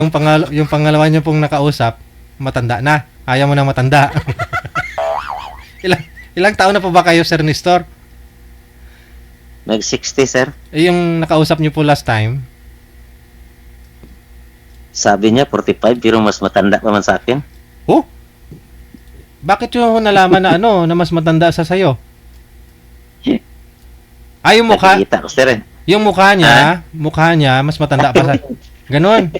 Yung pangalawa niyo pong nakausap, matanda na. Ayaw mo na matanda. Ilang taon na po ba kayo, Sir Nestor? Nag-60, sir. Yung nakausap niyo po last time, Sabi niya 45 pero mas matanda pa man sa akin. oh, bakit yung nalaman na na mas matanda sa sayo? Yung mukha, Nakikita ko, sir. yung mukha niya mas matanda pa sa. Ganon.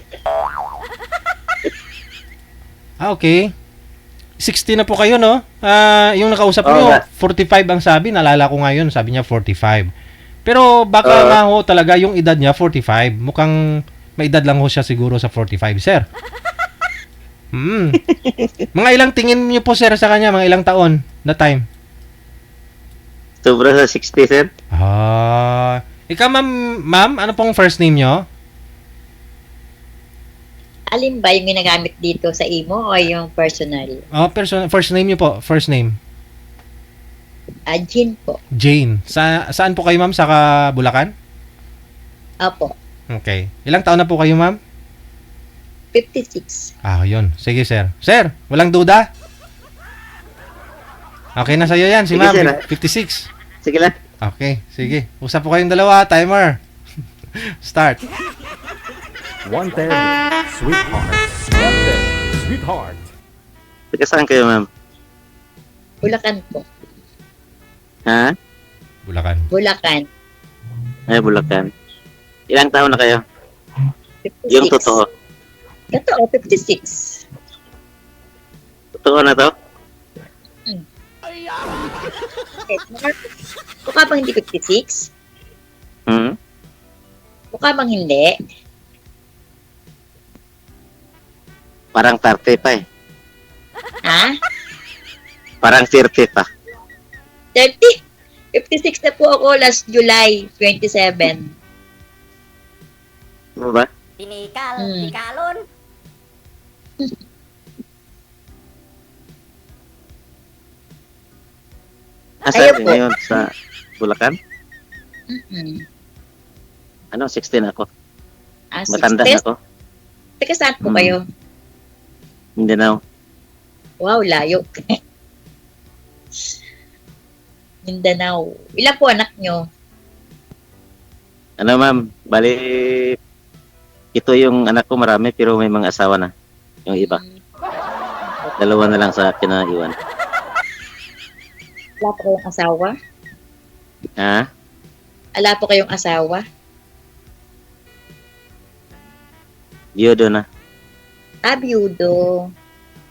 Okay. 60 na po kayo, no? Yung nakausap Oo niyo, nga. 45 ang sabi. Nalala ko ngayon, sabi niya 45. Pero baka nga ho talaga yung edad niya 45. Mukhang may edad lang ho siya siguro sa 45, sir. Mga ilang tingin niyo po, sir, sa kanya? Mga ilang taon na time? Sobra sa 60, sir. Ikaw, ma'am, ano pong first name niyo? Alin ba yung ginagamit dito sa imo o yung personal? First name niyo po. First name. Jean po. Jane. Saan po kayo, ma'am? Sa Bulacan? Opo. Okay. Ilang taon na po kayo, ma'am? 56. Yun. Sige, sir. Sir, walang duda? Okay na sa'yo yan, si Sige, ma'am. sir. 56. Sige lang. Okay, sige. Usap po kayong dalawa. Timer. Start. Wanted, sweetheart. Wanted, sweetheart. Taga saan kayo, ma'am? Bulacan po. Ha? Bulacan. Bulacan. Ay, Bulacan. Ilang taon na kayo? 56. Yung totoo. Totoo, 56. Totoo na to? Okay. Mukha bang hindi 56? Hmm? Mukha bang hindi? Parang 30 pa eh. Ha? Parang 30 pa. 30? 56 na po ako last July 27. Ano ba? Tinikal, Hmm. tikalon. Asa Ayaw ka po. ngayon sa Bulacan? Mm-mm. Ano, 16 ako. Matanda Matanda na ako. Teka, saan po Hmm. kayo? Mindanao. Wow, layo. Mindanao. Ilan po anak nyo? Ano, ma'am? Bali, ito yung anak ko marami pero may mga asawa na. Yung iba. Dalawa na lang sa akin na iwan. Wala po kayong asawa? Ha? Wala po kayong asawa? Biodo na. Biyudo.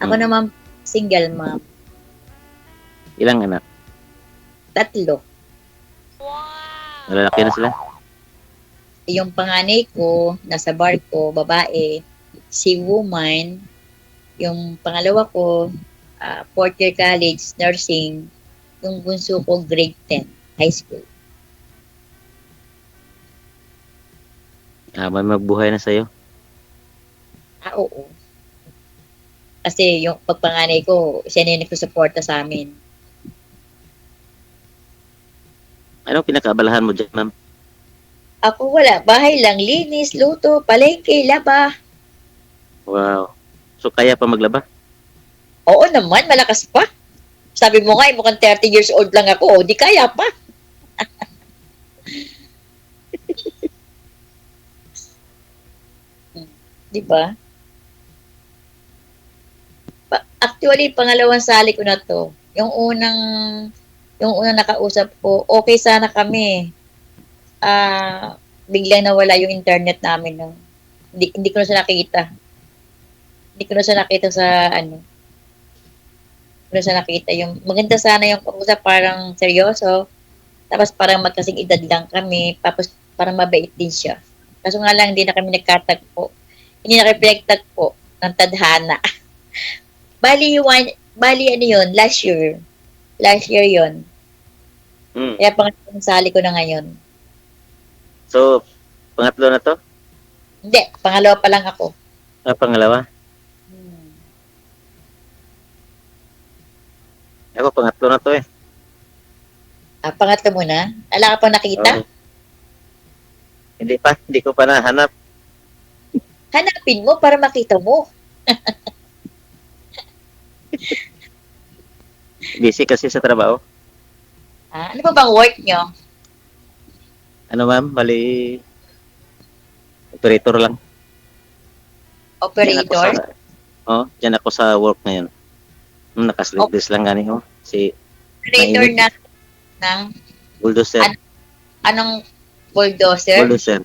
Ako Hmm. naman single mom. Ilang anak? 3. Malalaki na sila? Yung panganay ko, nasa barko, babae, si woman. Yung pangalawa ko, 4th year college, nursing. Yung bunso ko, grade 10, high school. May magbuhay na sa'yo. Oo. Kasi yung pagpanganay ko, siya na yung nagsusuporta sa amin. Anong pinakaabalahan mo dyan, ma'am? Ako wala, bahay lang, linis, luto, palengke, laba. Wow. So, kaya pa maglaba? Oo naman, malakas pa. Sabi mo nga, mukhang 30 years old lang ako, di kaya pa. Di ba? Actually, pangalawang sali ko na to. Yung unang nakausap ko, okay sana kami. Biglang nawala yung internet namin. No? Hindi ko na siya nakita. Hindi ko na siya nakita sa ano. Hindi ko na siya nakita. Yung, maganda sana yung pag-usap, parang seryoso. Tapos parang magkasing edad lang kami. Tapos parang mabait din siya. Kaso nga lang, hindi na kami nagkatagpo. Hindi na kami pinagtagpo ng tadhana. Bali ano yun, last year. Last year yun. Hmm. Kaya pangatlong sali ko na ngayon. So, pangatlo na to? Hindi, pangalawa pa lang ako. Pangalawa? Ako, pangatlo na to eh. Pangatlo muna. Ala ka pa nakita? Oo. Hindi pa, hindi ko pa nahanap. Hanapin mo para makita mo. Busy kasi sa trabaho. Ah, ano pa bang work nyo? Ano ma'am, bali, operator lang. Diyan ako Operator? diyan ako sa work ngayon. Nakasleepless lang gani oh. Si Operator mainit. na ng bulldozer. anong bulldozer? Bulldozer.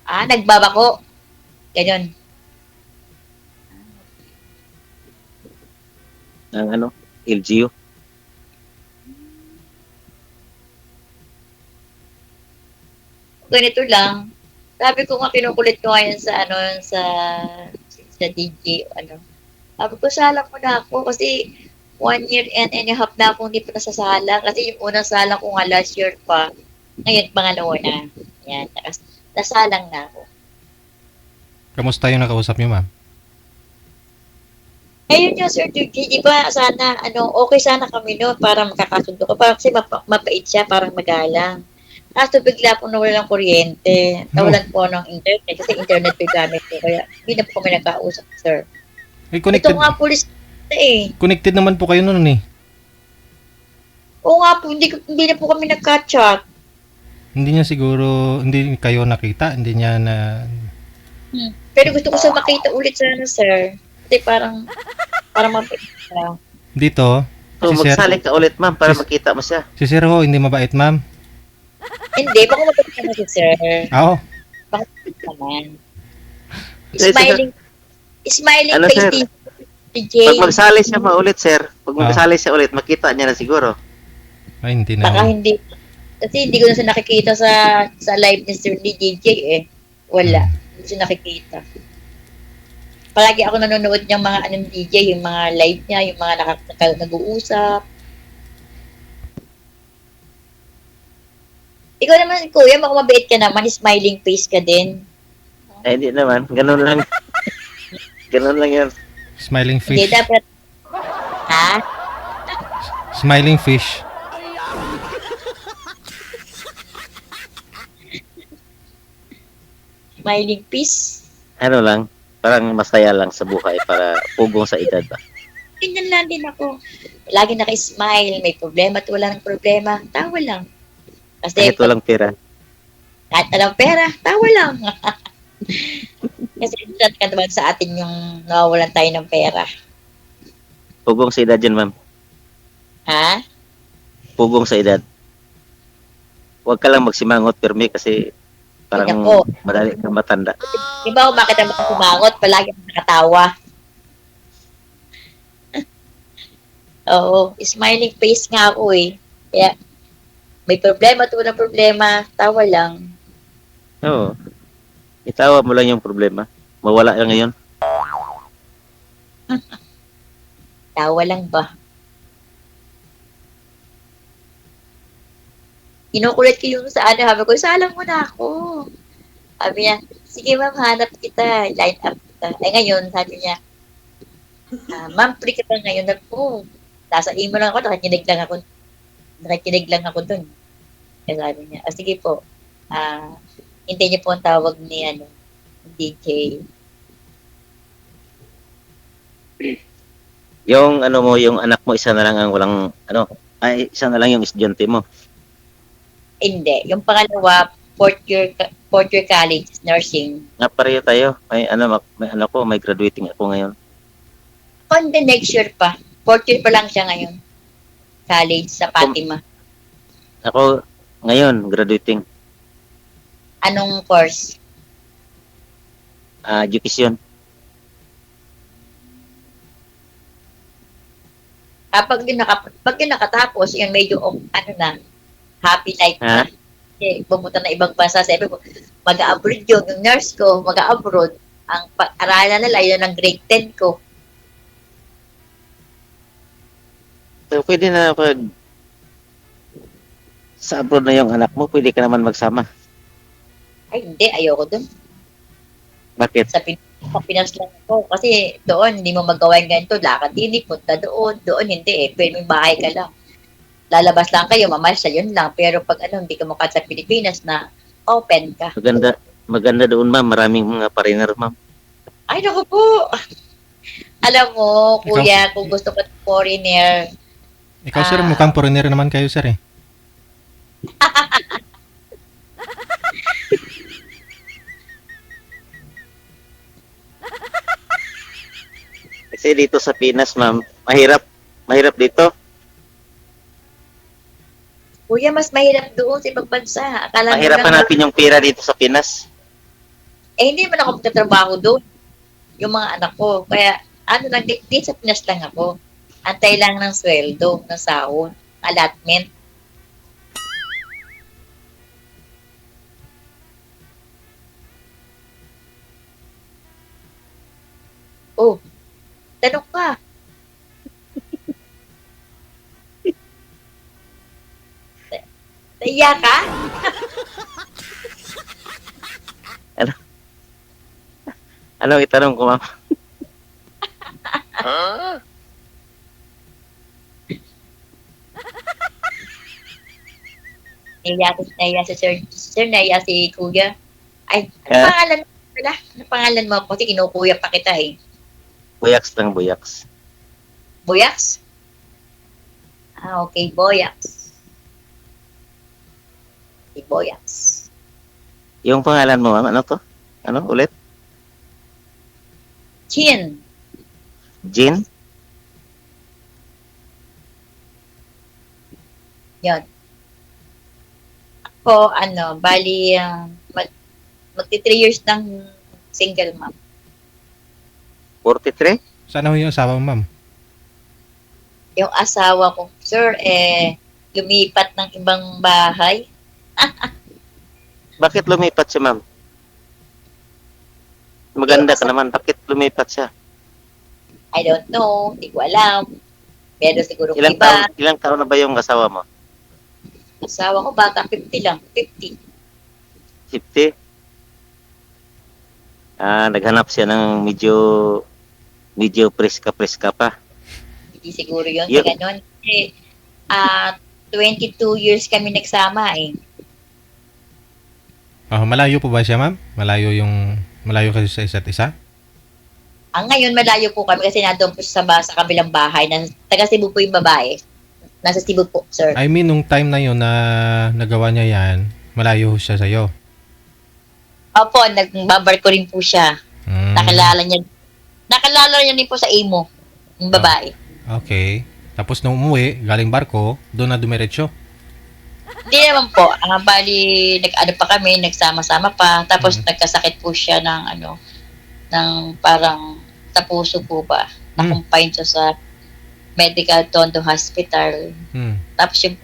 Ah, nagbabako. Ganyan. Ng ano, LGU. Ganito lang. Sabi ko nga kinukulit ko ngayon sa ano sa DJ ano. Sabi ko salang ko na ako kasi 1 year and a half na akong hindi pa nasasala kasi yung unang salang ko nga last year pa. Ngayon pangalawa na. Yan. Nasalang na ako. Kamusta yung nakausap niyo, ma'am? Ngayon nga Sir DJ, di ba sana okay sana kami noon para makakasundo ko. Parang kasi mapait siya, parang magalang. Kaso bigla po nawala ng kuryente. Nawalan po ng internet kasi internet po yung gamit ko. Kaya hindi na po kami nagkausap, sir. Eh, Ito nga police connected naman po kayo noon eh. Oo nga po, hindi na po kami nagka-chat. Hindi niya siguro, hindi kayo nakita, hindi niya na... Pero gusto ko siya makita ulit sana, sir. Kasi parang mapait siya. Dito, So, si Sir, magsali ka ulit ma'am para Si- makita mo siya. si Sir Ho, hindi mabait, ma'am. Hindi, baka mapait na si sir. Oo. Naman. Sige, Smiling Ano, face sir? ni DJ. Pag magsali siya maulit, sir. Pag magsali siya ulit, makita niya na siguro. Ay, hindi Baka na. hindi. Kasi hindi ko na siya nakikita sa live ni Sir DJ eh. Wala. Hindi siya nakikita. Palagi ako nanonood ng mga DJ, yung mga live niya, yung mga nag-uusap. Ikaw naman, kuya, mabait ka naman, smiling face ka din. Ay, hindi naman. Ganun lang. Ganun lang yun. Smiling Hindi, fish. dapat, ha? Smiling fish. Smiling face? Ano lang, parang masaya lang sa buhay para pugong sa edad ba. Ganyan lang din ako. Lagi naka-smile, may problema at wala ng problema, tawa lang. Kasi Kahit walang pera. kahit alam pera, tawa lang. Kasi minsan ka naman sa atin yung nawawalan tayo ng pera. Pugong sa edad yan, ma'am. Ha? Pugong sa edad. Huwag ka lang magsimangot, permi, kasi parang Ganyan po. madali kang matanda. Di ba kung bakit naman sumangot, palagi ako nakatawa. Oo, smiling face nga ako eh. Kaya, may problema at walang problema, tawa lang. Oo. Itawa mo lang yung problema. Mawala lang ngayon. Tawa lang ba? Kinukulit ko yung sa ano, sabi ko, salang mo na ako. Sabi niya, sige ma'am, hanap kita, line up kita. Eh ngayon, sabi niya, ma'am, free ka ba ngayon? Ako, nasa imo lang ako, nakikinig lang ako dun. Kaya sabi niya, sige po, hintayin niyo po ang tawag ni DJ. Yung ano mo, yung anak mo, isa na lang ang walang, isa na lang yung estudyante mo. Hindi, yung pangalawa, fourth year college, nursing. Nga pareho tayo. May anak ko, may graduating ako ngayon. On the next year pa, fourth year pa lang siya ngayon. College sa Fatima. Ako, ngayon, graduating. Anong course? Education. Pag yun nakatapos, yun medyo, happy life na. Ha? Kasi pumunta na ibang bansa. Sabi ko, mag-abroad yung nurse ko, mag-abroad. Ang aralan nila, yun ang grade 10 ko. So, pwede na pag sa abroad na yung anak mo, pwede ka naman magsama. Ay, hindi, ayoko dun. Bakit? Sa Pinas lang ako. Kasi doon, hindi mo magawa yung ganito. Lakad hindi, punta doon. Doon, hindi eh. Pwede may bahay ka lang. Lalabas lang kayo, mamasya, yun lang. Pero pag hindi ka mukha sa Pilipinas na open ka. Maganda doon, ma'am. Maraming mga foreigner, ma'am. Ay, naku po. Alam mo, kuya, kung gusto ko ng foreigner, Ikaw, sir, Ah. mukhang foreigner naman kayo, sir, eh. Kasi dito sa Pinas, ma'am, mahirap. Mahirap dito. kuya, mas mahirap doon sa ibang bansa. Akala mo Mahirap lang, hanapin yung pera dito sa Pinas. hindi man ako magtatrabaho doon. Yung mga anak ko. Kaya, ano lang, di sa Pinas lang ako. Antay lang ng sweldo, ng sahod, allotment. Oh, tanong ka. Naiya ka? Ano itanong ko, ma'am? Naiya si Sir. Sir, naiya si Kuya. Ay, ano Ah. pangalan mo pala? Ano pangalan mo? Kasi kinukuya pa kita eh. Buyaks lang, buyaks. Boyax? Ah, okay, Boyax. Si Boyax. Yung pangalan mo, ma'am, ano to? Ano ulit? Chin. Jean? Yun. Ako, bali, magti 3 years ng single mom. 43? Sana ho yung asawa mo, ma'am? Yung asawa ko, sir, lumipat ng ibang bahay. Bakit lumipat siya, ma'am? Maganda ka naman. Bakit lumipat siya? I don't know, hindi ko alam. Pero siguro Ilang iba. taon na ba yung asawa mo? Asawa ko, bata 50 lang, 50. 50? Naghanap siya ng medyo preska-preska pa. Hindi siguro yun, Yun. sa ganun. Kasi, 22 years kami nagsama eh. Malayo po ba siya, ma'am? Malayo kayo sa isa't isa? Ngayon, malayo po kami kasi nandun po sa kabilang bahay. Taga Cebu po yung babae. Nasa Cebu po, sir. I mean, nung time na yun na nagawa niya yan, malayo siya sa'yo. Opo, nagbabarko rin po siya. Mm. Nakilala niya rin po sa imo, yung babae. Okay. Tapos nung umuwi, galing barko, doon na dumiretso. Hindi naman po. Bali, nag-ano pa kami, nagsama-sama pa. Tapos nagkasakit po siya ng parang sa puso po ba. Na-confine siya sa Medical Tondo Hospital. Hmm. Tapos yung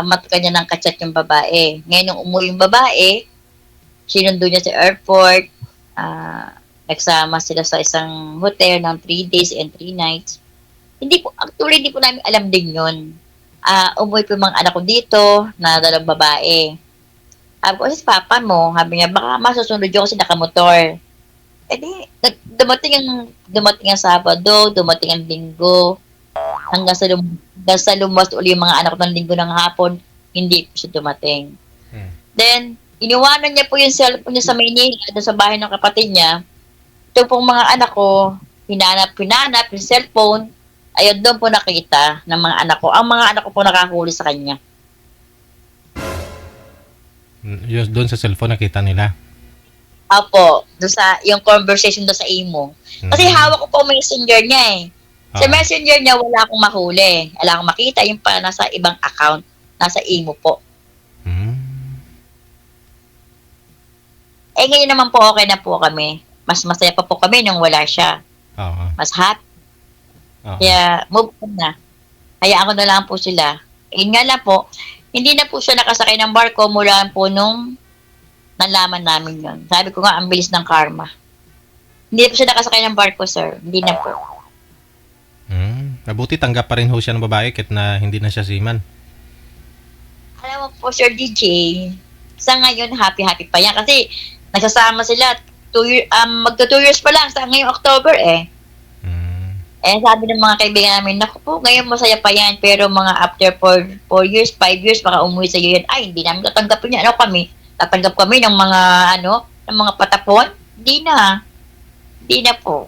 matuka niya ng kachat yung babae. Ngayon, nung umuwi yung babae, sinundo niya sa airport. Nagsama sila sa isang hotel ng 3 days and 3 nights. Actually, hindi po namin alam din yun. Umuwi po yung mga anak ko dito na dalawang babae. Sabi ko, si papa mo, sabi niya, baka masusunod yun kasi nakamotor. Eh di, dumating ang Sabado, dumating ang Linggo, hanggang sa lumas uli yung mga anak ko ng Linggo ng hapon, hindi po siya dumating. Then, iniwanan niya po yung cellphone niya sa Maynila, doon sa bahay ng kapatid niya. Ito pong mga anak ko, hinanap yung cellphone, ayun doon po nakita ng mga anak ko. Ang mga anak ko po nakahuli sa kanya. Yun, doon sa cellphone nakita nila. Apo, doon sa, yung conversation doon sa imo. Kasi hawak ko po ang messenger niya eh. Sa messenger niya, wala akong mahuli. Wala akong makita, yung pa nasa ibang account. Nasa imo po. Ngayon naman po okay na po kami. Mas masaya pa po kami nung wala siya. Mas happy. Kaya, move on na. Hayaan ko na lang po sila. Yun nga lang po, hindi na po siya nakasakay ng barko mula po nung nalaman namin yun. Sabi ko nga, ang bilis ng karma. Hindi na po siya nakasakay ng barko, sir. Hindi na po. Mabuti tanggap pa rin ho siya ng babae kahit na hindi na siya seaman. Alam mo po, Sir DJ, sa ngayon, happy-happy pa yan. Kasi, nagsasama sila, magto 2 years pa lang sa ngayong October eh. Sabi ng mga kaibigan namin, naku po, ngayon masaya pa yan, pero mga after 4 years, 5 years, baka umuwi sa'yo yan. Ay, hindi namin tatanggapin yan. Ano kami? tatanggap kami ng mga, ng mga patapon. Hindi na. Hindi na po.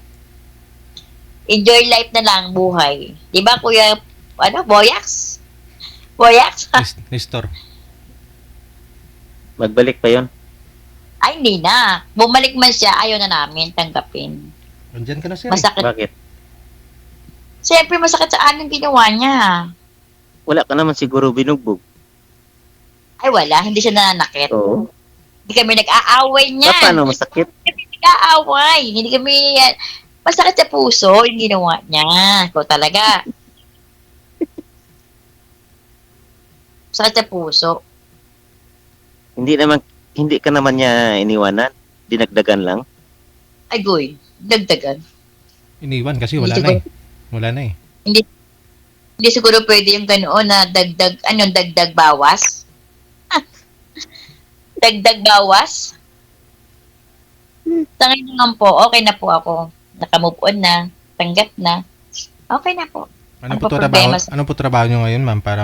Enjoy life na lang, buhay. Di ba, Kuya, Boyax? Boyax? Nestor. Magbalik pa yon. Ay, hindi na. Bumalik man siya, ayaw na namin tanggapin. Andyan ka na, sir. Masakit. Bakit? Siyempre, masakit sa amin ginawa niya. Wala ka naman siguro binugbog. Ay, wala. Hindi siya nananakit. Oo. Hindi kami nag-aaway niya. Paano masakit? Hindi kami nag-aaway. Hindi kami... masakit sa puso yung ginawa niya. Ko talaga. Masakit sa puso. Hindi ka naman niya iniwanan. Dinagdagan lang. Ay, goy. Dagdagan. Iniwan kasi wala na eh. Wala na eh. Hindi siguro pwede yung ganoon na dagdag bawas. Dagdag bawas. Sa ngayon naman po, okay na po ako. Nakamove on na. Tanggap na. Okay na po. Ano Ano po pa trabaho? problema sa- Ano po trabaho niyo ngayon, ma'am, para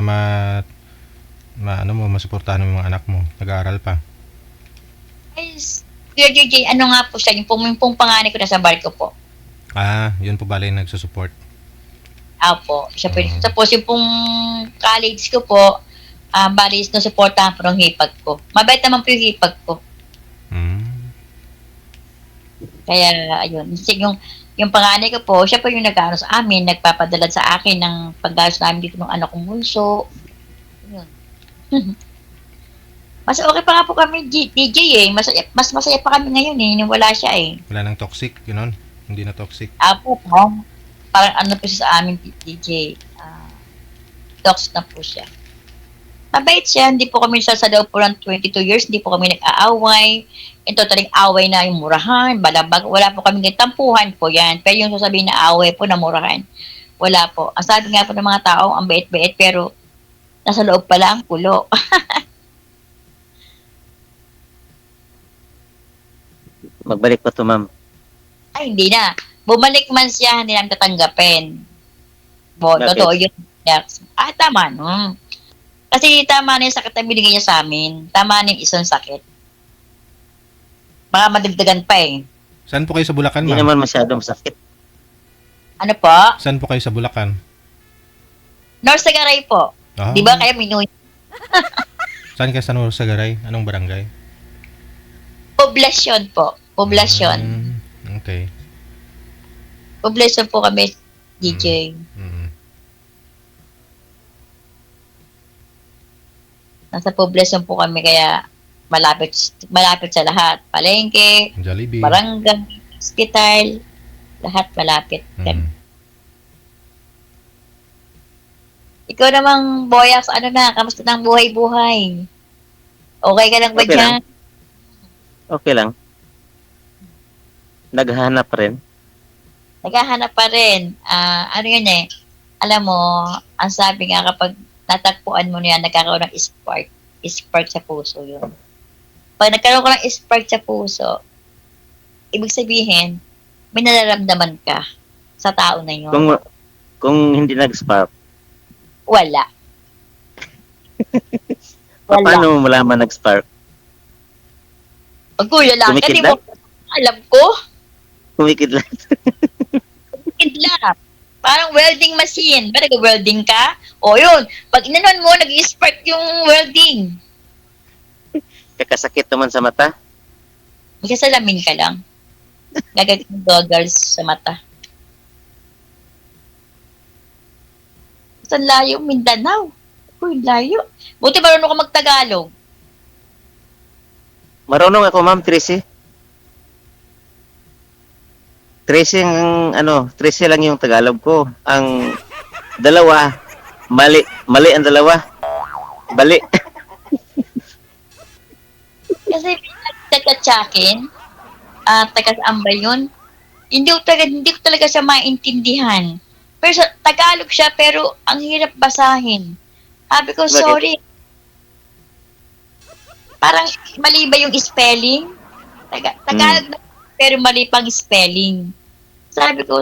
masuportahan mo yung mga anak mo? Nag-aaral pa. Ay, Kuya JJ, ano nga po siya? Yung pong panganay ko na sa barko po. Ah, yun po bali yung nagsusupport. Apo. Siya po. Mm. Tapos yung pong college ko po, bali na supportahan po ng hipag ko. Mabait naman po yung hipag ko. Hmm. Kaya, ayun. Yung panganay ko po, siya po yung nag-ano sa amin, nagpapadala sa akin ng paggalos namin dito ng anak kong bunso. Yun. Mas okay pa nga po kami, DJ eh. Mas masaya pa kami ngayon eh, nung wala siya eh. Wala nang toxic, gano'n. Hindi na toxic. Apo po, parang ano po siya sa amin, DJ. Docs na po siya. Mabait siya, hindi po kami sa loob po ng 22 years, hindi po kami nag-aaway. In totaling away na yung murahan, balabag, wala po kami tampuhan po yan. Pero yung sasabihin na away po na murahan, wala po. Ang sabi nga po ng mga tao, ang bait-bait, pero nasa loob pala ang kulo. Magbalik pa to, ma'am. Ay, hindi na. Bumalik man siya, hindi namin tatanggapin. Bakit? Totoo yun. Tama, no? Kasi tama na yung sakit na binigay niya sa amin. Tama na yung isang sakit. Baka madagdagan pa eh. Saan po kayo sa Bulacan, Hindi ma'am? naman masyadong sakit. Ano po? Saan po kayo sa Bulacan? North Sagaray po. Ah, Di ba kaya Minoy? Saan kayo sa Sagaray? Anong barangay? Poblasyon po. Poblasyon. Hmm, okay. Poblasyon po kami, DJ. Mm. Nasa poblasyon po kami kaya malapit sa lahat. Palengke, Jollibee. barangay, hospital, lahat malapit. Mm. Ikaw namang, Boyax, ano na, kamusta ng buhay-buhay? Okay ka lang ba Okay dyan? lang. Okay lang. Naghahanap pa rin. Naghahanap pa rin. Ano yun eh, alam mo, ang sabi nga kapag natagpuan mo na yan, nagkakaroon ng spark sa puso yun. Pag nagkaroon ka ng spark sa puso, ibig sabihin, may nararamdaman ka sa tao na yun. Kung hindi nag-spark, Wala. Wala. paano mo malaman nag-spark? Pag kuya lang, Kumikid kasi lang? mo, alam ko, Kumikid lang. kidlap. Parang welding machine. Ba nag-welding ka? O yun, pag inanon mo, nag-spark yung welding. Kakasakit naman sa mata. Magkasalamin ka lang. Gagawin ng goggles sa mata. Saan layo? Mindanao. Uy, layo. Buti marunong ka magtagalog. Marunong ako, ma'am, Tracy. Tracy lang yung Tagalog ko. Ang dalawa, mali ang dalawa. Bali. Kasi taga-tsakin, taga-ambay yun, hindi ko talaga siya maintindihan. Pero sa Tagalog siya, pero ang hirap basahin. Sabi ko, Bakit? sorry. Parang mali ba yung spelling? Tagalog na, pero mali pang spelling. Sabi ko,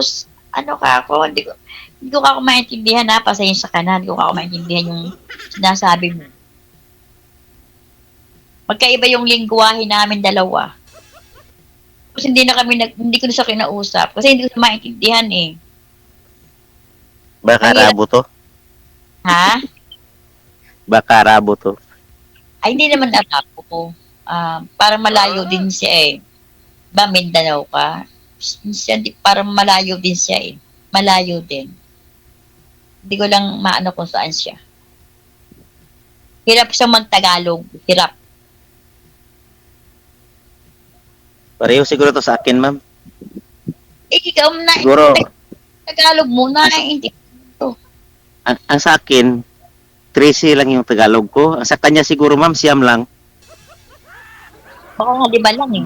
ano ka ako? Hindi ko ako maintindihan ha, pasensya ka na. Hindi ko ako maintindihan yung sinasabi mo. Magkaiba yung lingwahe namin dalawa. Tapos hindi ko na siya kinausap. Kasi hindi ko siya maintindihan eh. Baka Mahirap. Arabo to. Ha? Baka Arabo to. Ay, hindi naman Arabo ko. Parang malayo din siya eh. Ba, Mindanao ka? Parang malayo din siya eh. Malayo din. Hindi ko lang maano kung saan siya. Hirap siya mag-Tagalog. Hirap. Pareho siguro to sa akin, ma'am. Ikaw na, Siguro, Tagalog mo na, hindi. ang sa akin, 13 lang yung Tagalog ko. Ang sa kanya siguro, ma'am, siyam lang. Baka nga 5 lang eh.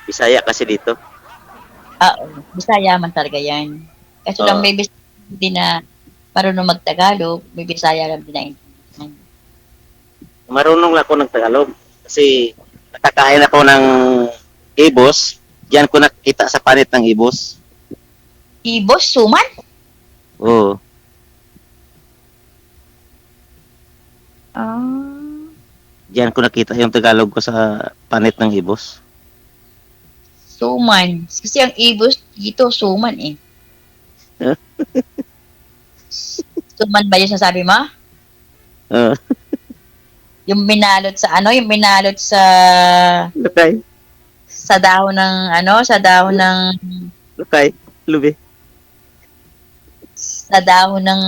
Bisaya kasi dito. Bisaya man talaga yan. Kasi lang Oo. may Bisaya din na marunong mag-Tagalog, may Bisaya lang din na intindihan. Marunong lang ako ng Tagalog. Kasi nakakain ako ng ibos. Diyan ko nakita sa panit ng ibos. Ibos, suman? Oo. Diyan ko nakita yung Tagalog ko sa panit ng ibos. Suman. Kasi ang ibos dito, suman eh. Suman ba yung sasabi mo? Oo. Yung binalot sa yung binalot sa Lukay. dahon ng sa dahon ng Lukay. Lubi. sa dahon ng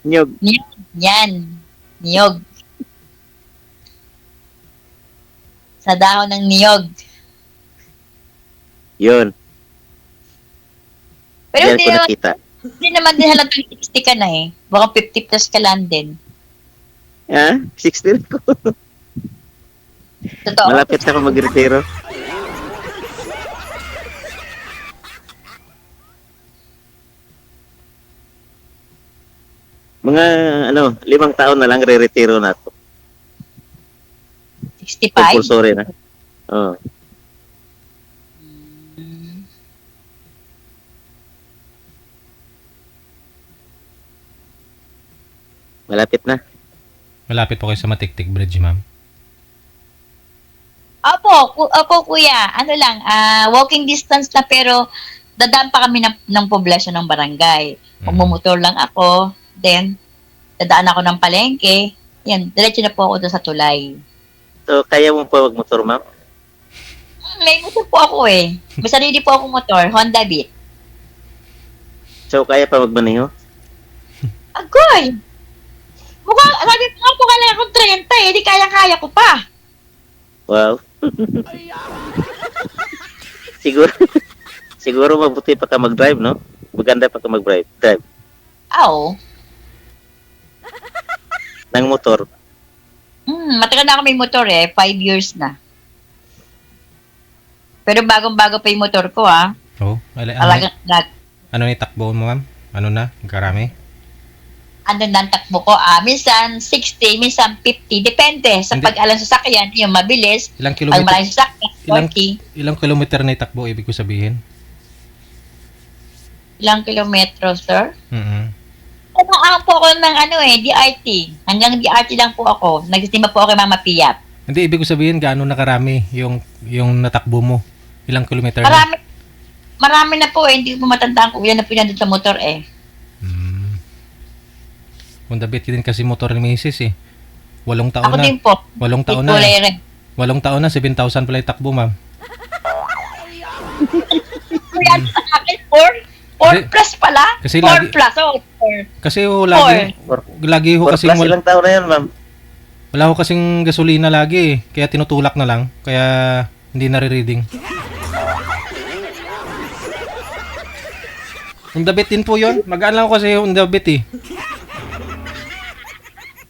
Niyog. Nyog. yan. Niyog. Sa dahon ng niyog. Yun. Pero Diyan ko nakita. hindi naman din halatang 60 ka na eh. Baka 50 plus ka lang din. Ha? 16 ko. Totoo. Malapit na ako mag-retiro. Mga 5 taon na lang re-retiro na to. 65? Compulsory na. Oo. Mm. Malapit na. Malapit po kayo sa Matiktik Bridge, ma'am. Opo, kuya. Ano lang, walking distance na pero dadaan pa kami ng poblasyon ng barangay. Magmumotor lang ako, then dadaan ako ng palengke. Yan, diretso na po ako doon sa tulay. So, kaya mo pa mag-motor, ma'am? May motor po ako eh. May sarili po akong motor, Honda Beat. So, kaya pa magmaneho? Agoy! Sabi ko nga po lang akong 30 eh, di kaya-kaya ko pa. Wow. siguro, siguro mabuti pa ka mag-drive, no? Maganda pa ka mag-drive. Drive. Oo. Ng motor. Matagal na ako may motor eh, 5 years na. Pero bagong-bago pa yung motor ko Oh, Talagang ano ni takbo mo, ma'am? Ano na? Karami? ng takbo ko. Minsan 60, minsan 50. Depende sa Hindi. pag-alam sa sakyan. Yung mabilis. Ilang Pag kilometer? maraming sasakyan, 40. Ilang kilometer na itakbo, ibig ko sabihin? Ilang kilometro, sir? Mm. Tumaan po ako ng DRT. Hanggang DRT lang po ako. Nagsisimba po ako kay Mama Piat. Hindi, ibig ko sabihin gaano na karami yung natakbo mo. Ilang kilometer na? Marami na po eh. Hindi ko matandaan kung ilan na po yan sa motor eh. Honda Beat din kasi motor ni Mrs. eh. 8 taon Ako na. din po. 8 taon na. 8 taon na, 7,000 pala yung takbo, ma'am. Kuya, sa akin, 4 plus pala. Kasi 4 lagi- plus. 4. Kasi lagi ho Or kasing plus ilang taon na yun, ma'am? wala ho kasing gasolina lagi eh. Kaya tinutulak na lang. Kaya hindi nare-reading. Honda Beat din po yun. Magaan lang ako kasi Honda Beat eh.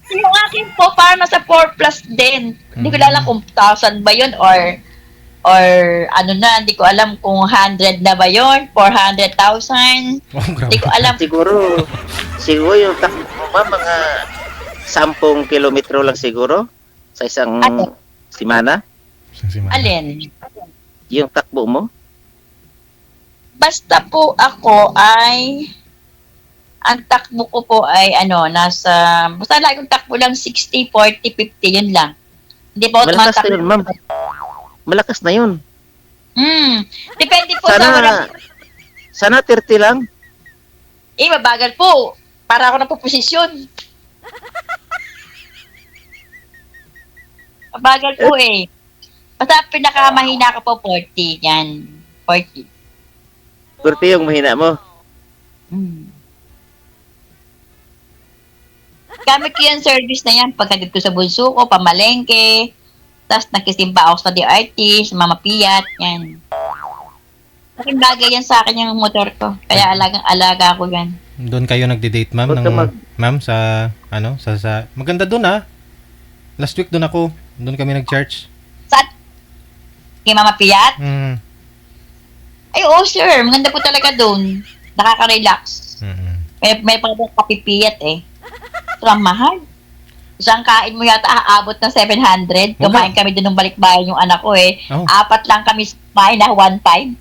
Yung akin po, parang nasa 4 plus din. Hindi ko alam kung 1,000 ba yun or hindi ko alam kung 100 na ba yun, 400,000. Oh, grabe. Hindi ko alam. Siguro yung takbo mo, ma'am, mga 10 kilometro lang siguro sa isang Ano? simana. Alin? Yung takbo mo. Basta po ako ay Ang takbo ko po ay basta lagi kong takbo lang 60, 40, 50, yun lang. Hindi po ako Malakas na tumatakbo. yun, ma'am. Malakas na yun. Depende po sa Sana 30 lang. mabagal po. Para ako na po posisyon. Mabagal po eh. Basta pinakamahina ko po 40. Yan. 40. 40 yung mahina mo. Gamit ko yung service na yan pagkatid ko sa bunso ko, pamalengke, tapos nagkisimba ako sa DRT, sa Mama Piat, yan. Laking bagay yan sa akin yung motor ko. Kaya alagang-alaga ko yan. Doon kayo nagde-date, ma'am, Huwag ka ma'am, sa maganda doon, ha? Last week doon ako. Doon kami nag-church. Saan? Kay Mama Piat? Mm. Ay, oo, sir. Maganda po talaga doon. Nakaka-relax. May pang kapipiyat eh. So, ang mahal. Isang kain mo yata aabot ng 700. Kumain kami doon ng balikbayan yung anak ko eh. Oh. 4 lang kami kumain na one time.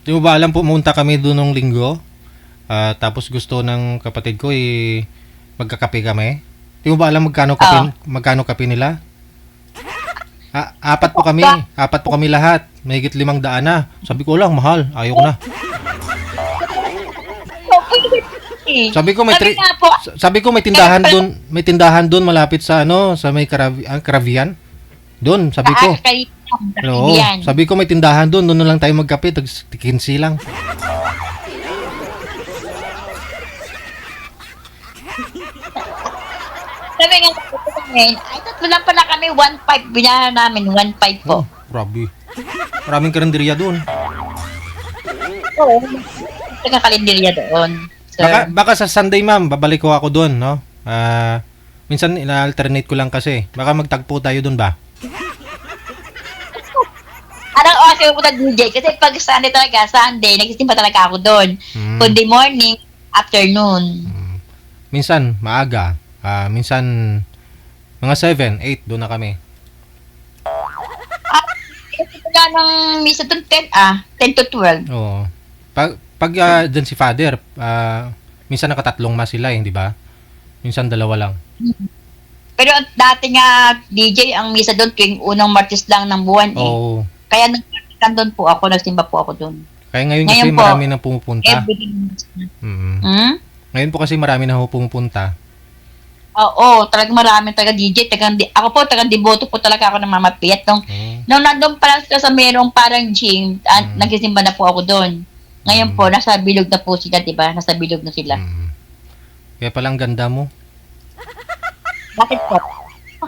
Di mo ba alam, pumunta kami doon nung linggo? Tapos gusto ng kapatid ko magkakape kami. Di mo ba alam magkano kape nila? 4 po kami. 4 po kami lahat. Mahigit 500 na. Sabi ko lang, mahal. Ayaw ko na. Sabi ko may tindahan doon, malapit sa sa may Caribbean. Doon, sabi ko. Oo, sabi ko may tindahan doon na lang tayo magkape, tag-15 lang. Sabi nga ay tatlo lang pala kami, 1.5 binahan namin, 1.5 po. Oh, grabe. Maraming karinderya doon. Oo. Nagkakalenderya doon. Sir. Baka sa Sunday, ma'am, babalik ko ako doon, no? Minsan ina-alternate ko lang kasi. Baka magtagpo tayo doon ba? Anong oras kayo pupunta DJ? Kasi pag Sunday, nagsisimpa talaga ako doon. Kundi morning, afternoon. Minsan, maaga. Minsan, mga 7, 8, doon na kami. Wala nang misa doon, 10 to 12. Oo. Pag dyan si Father, minsan nakatatlong mas sila, hindi ba? Minsan 2 lang. Pero dati nga, DJ, ang misa doon tuwing unang Martes lang ng buwan eh. Oo. Kaya nagsimba po ako, doon. Kaya ngayon kasi po, marami na pumupunta. Everyday. Ngayon po kasi marami na pumupunta. Oo, talagang marami talaga DJ. Ako po, tagang-deboto po talaga ako ng Mama Piat. Nung nandun pa lang sila sa merong parang gym, nagsisimba na po ako doon. Ngayon po, nasa bilog na po sila, di ba? Nasa bilog na sila. Kaya palang ganda mo. Bakit po?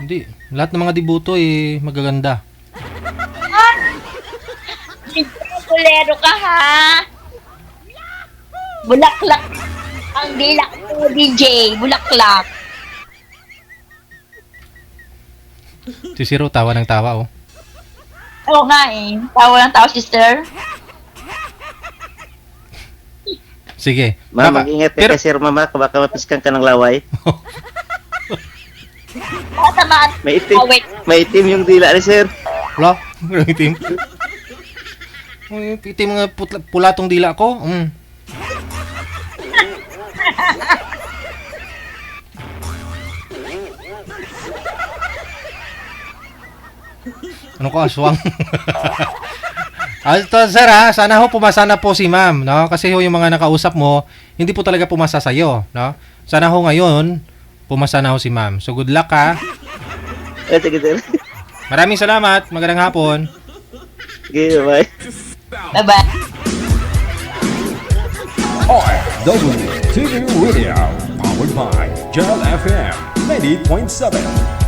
Hindi. Lahat ng mga deboto magaganda. Bulero ka, ha? Bulaklak. Ang dilak po, DJ. Bulaklak. Si Siro, tawa ng tawa, oh. Oo nga eh. Tawa ng tawa, sister. Sige. Ma'am, mag-ingat ka kay Sir Mama, baka mapiskan ka ng laway. Tamaan. May itim yung dila ni Sir. Wala? Itim? Itim mga pula tong dila ko. Ano ko, aswang? Ito, sir, sana pumasa na po si ma'am, no? Kasi yung mga nakausap mo, hindi po talaga pumasa sa'yo, no? Sana ngayon, pumasa na si ma'am. So, good luck, ha? Sige, Sir. Maraming salamat. Magandang hapon. Sige, bye. Bye-bye. RWTV Radio, powered by Gel FM 90.7.